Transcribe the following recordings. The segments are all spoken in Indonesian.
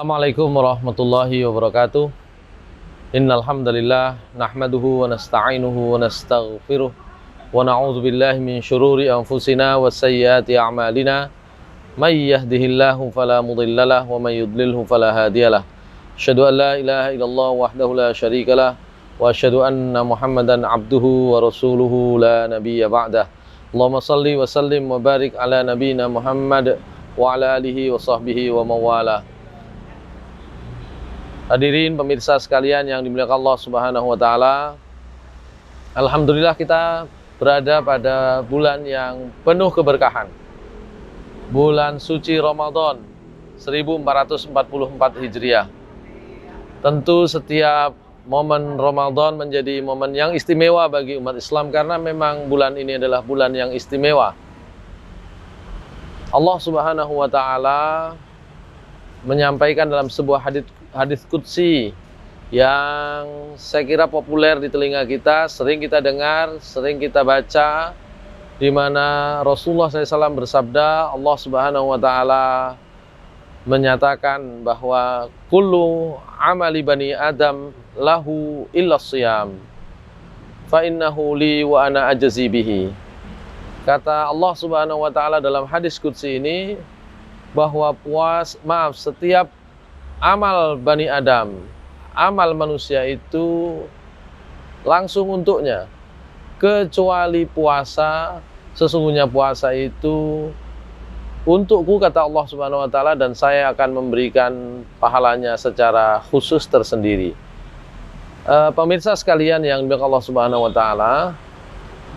Assalamualaikum warahmatullahi wabarakatuh. Innal hamdalillah nahmaduhu wa nasta'inuhu wa nastaghfiruh wa na'udzu billahi min syururi anfusina wa sayyiati a'malina. May yahdihillahu fala mudhillalah wa may yudlilhu fala hadiyalah. Asyhadu an la ilaha illallah wahdahu la syarikalah wa asyhadu anna Muhammadan abduhu wa rasuluhu la nabiyya ba'dah. Allahumma shalli wa sallim wa barik ala nabiyyina Muhammad wa ala alihi wa sahbihi wa mawalah. Hadirin pemirsa sekalian yang dimuliakan Allah Subhanahu wa taala. Alhamdulillah kita berada pada bulan yang penuh keberkahan. Bulan suci Ramadan 1444 Hijriah. Tentu setiap momen Ramadan menjadi momen yang istimewa bagi umat Islam karena memang bulan ini adalah bulan yang istimewa. Allah Subhanahu wa taala menyampaikan dalam sebuah hadis qudsi yang saya kira populer di telinga kita, sering kita dengar, sering kita baca, di mana Rasulullah SAW bersabda, Allah Subhanahu wa taala menyatakan bahwa kullu amali bani Adam lahu illa shiyam fa innahu li wa ana ajzi bihi. Kata Allah Subhanahu wa taala dalam hadis qudsi ini bahwa setiap amal Bani Adam, amal manusia itu langsung untuknya, kecuali puasa. Sesungguhnya puasa itu untukku, kata Allah Subhanahu wa taala, dan saya akan memberikan pahalanya secara khusus tersendiri. Pemirsa sekalian yang dimuliakan Allah Subhanahu wa taala,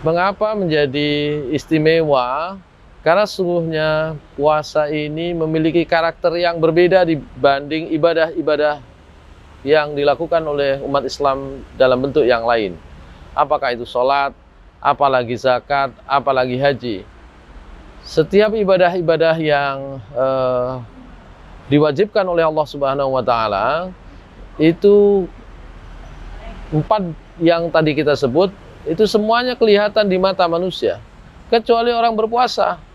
mengapa menjadi istimewa? Karena sesungguhnya puasa ini memiliki karakter yang berbeda dibanding ibadah-ibadah yang dilakukan oleh umat Islam dalam bentuk yang lain. Apakah itu sholat, apalagi zakat, apalagi haji. Setiap ibadah-ibadah yang diwajibkan oleh Allah Subhanahu wa taala itu 4 yang tadi kita sebut, itu semuanya kelihatan di mata manusia, kecuali orang berpuasa.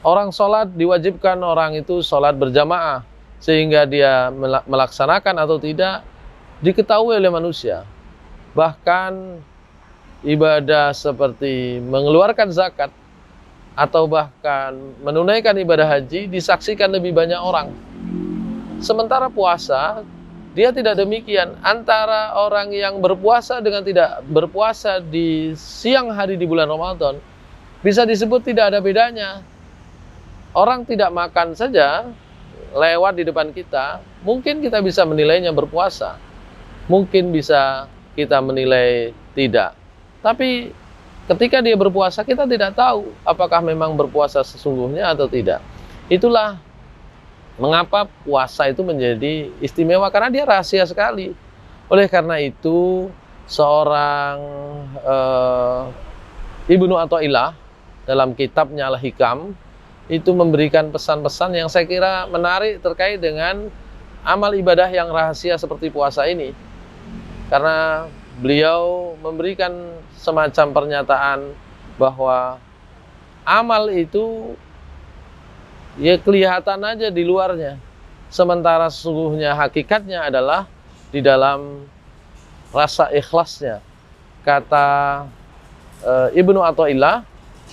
Orang sholat diwajibkan orang itu sholat berjamaah, sehingga dia melaksanakan atau tidak diketahui oleh manusia. Bahkan ibadah seperti mengeluarkan zakat atau bahkan menunaikan ibadah haji disaksikan lebih banyak orang. Sementara puasa, dia tidak demikian. Antara orang yang berpuasa dengan tidak berpuasa di siang hari di bulan Ramadan, bisa disebut tidak ada bedanya. Orang tidak makan saja lewat di depan kita, mungkin kita bisa menilainya berpuasa, mungkin bisa kita menilai tidak. Tapi ketika dia berpuasa, kita tidak tahu apakah memang berpuasa sesungguhnya atau tidak. Itulah mengapa puasa itu menjadi istimewa, karena dia rahasia sekali. Oleh karena itu, seorang Ibnu Athaillah dalam kitabnya Al-Hikam itu memberikan pesan-pesan yang saya kira menarik terkait dengan amal ibadah yang rahasia seperti puasa ini. Karena beliau memberikan semacam pernyataan bahwa amal itu ya kelihatan aja di luarnya, sementara sesungguhnya hakikatnya adalah di dalam rasa ikhlasnya. Kata Ibnu Athaillah,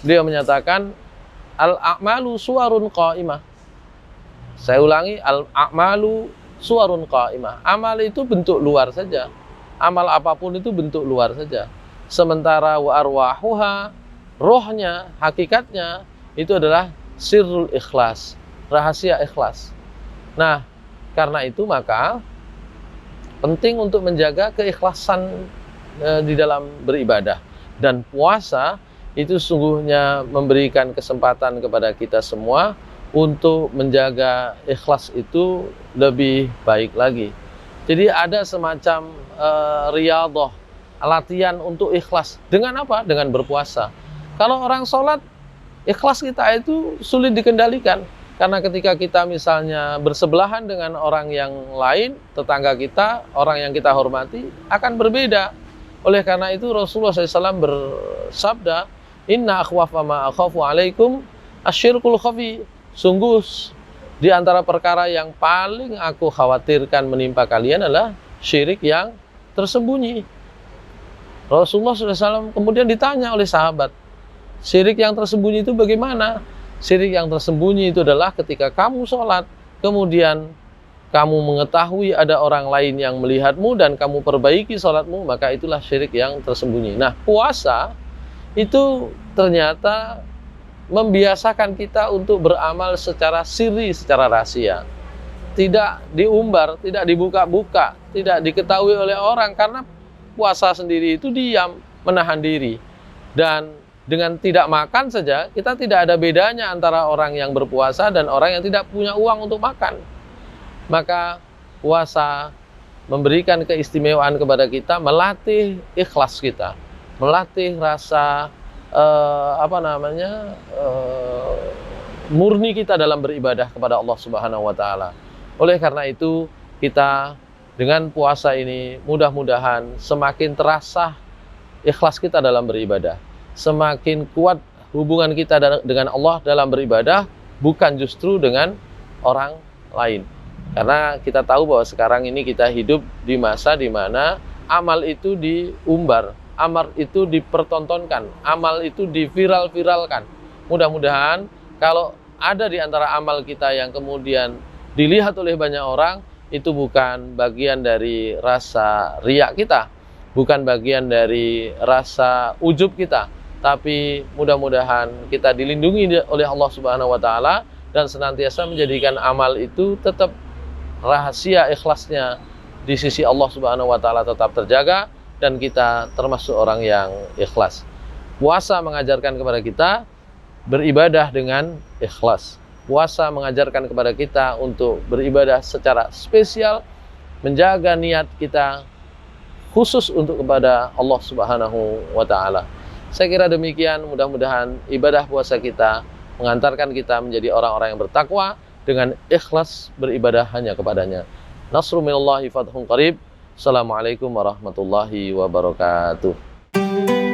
beliau menyatakan al-a'malu suwarun qa'imah. Saya ulangi, al-a'malu suwarun qa'imah. Amal itu bentuk luar saja. Amal apapun itu bentuk luar saja. Sementara wa arwahuha, rohnya, hakikatnya itu adalah sirrul ikhlas, rahasia ikhlas. Nah, karena itu maka penting untuk menjaga keikhlasan di dalam beribadah. Dan puasa itu sungguhnya memberikan kesempatan kepada kita semua untuk menjaga ikhlas itu lebih baik lagi. Jadi ada semacam riyadhah, latihan untuk ikhlas. Dengan apa? Dengan berpuasa. Kalau orang sholat, ikhlas kita itu sulit dikendalikan. Karena ketika kita misalnya bersebelahan dengan orang yang lain, tetangga kita, orang yang kita hormati, akan berbeda. Oleh karena itu Rasulullah SAW bersabda, Inna akhwafa ma akhafu alaikum asyirkul khafi. Sungguh Di antara perkara yang paling aku khawatirkan menimpa kalian adalah syirik yang tersembunyi. Rasulullah SAW kemudian ditanya oleh sahabat, syirik yang tersembunyi itu bagaimana? Syirik yang tersembunyi itu adalah ketika kamu sholat, kemudian kamu mengetahui ada orang lain yang melihatmu dan kamu perbaiki sholatmu, maka itulah syirik yang tersembunyi. Nah, puasa itu ternyata membiasakan kita untuk beramal secara sirri, secara rahasia. Tidak diumbar, tidak dibuka-buka, tidak diketahui oleh orang, karena puasa sendiri itu diam, menahan diri. Dan dengan tidak makan saja, kita tidak ada bedanya antara orang yang berpuasa dan orang yang tidak punya uang untuk makan. Maka puasa memberikan keistimewaan kepada kita, melatih ikhlas kita, melatih rasa murni kita dalam beribadah kepada Allah Subhanahu wa taala. Oleh karena itu, kita dengan puasa ini mudah-mudahan semakin terasa ikhlas kita dalam beribadah, semakin kuat hubungan kita dengan Allah dalam beribadah, bukan justru dengan orang lain. Karena kita tahu bahwa sekarang ini kita hidup di masa di mana amal itu diumbar, amal itu dipertontonkan, amal itu diviral-viralkan. Mudah-mudahan kalau ada di antara amal kita yang kemudian dilihat oleh banyak orang, itu bukan bagian dari rasa riak kita, bukan bagian dari rasa ujub kita, tapi mudah-mudahan kita dilindungi oleh Allah Subhanahu wa taala dan senantiasa menjadikan amal itu tetap rahasia ikhlasnya di sisi Allah Subhanahu wa taala tetap terjaga, dan kita termasuk orang yang ikhlas. Puasa mengajarkan kepada kita beribadah dengan ikhlas. Puasa mengajarkan kepada kita untuk beribadah secara spesial, menjaga niat kita khusus untuk kepada Allah Subhanahu wa taala. Saya kira demikian, mudah-mudahan ibadah puasa kita mengantarkan kita menjadi orang-orang yang bertakwa dengan ikhlas beribadah hanya kepadanya. Nasrul minallahi fathun qarib. Assalamualaikum warahmatullahi wabarakatuh.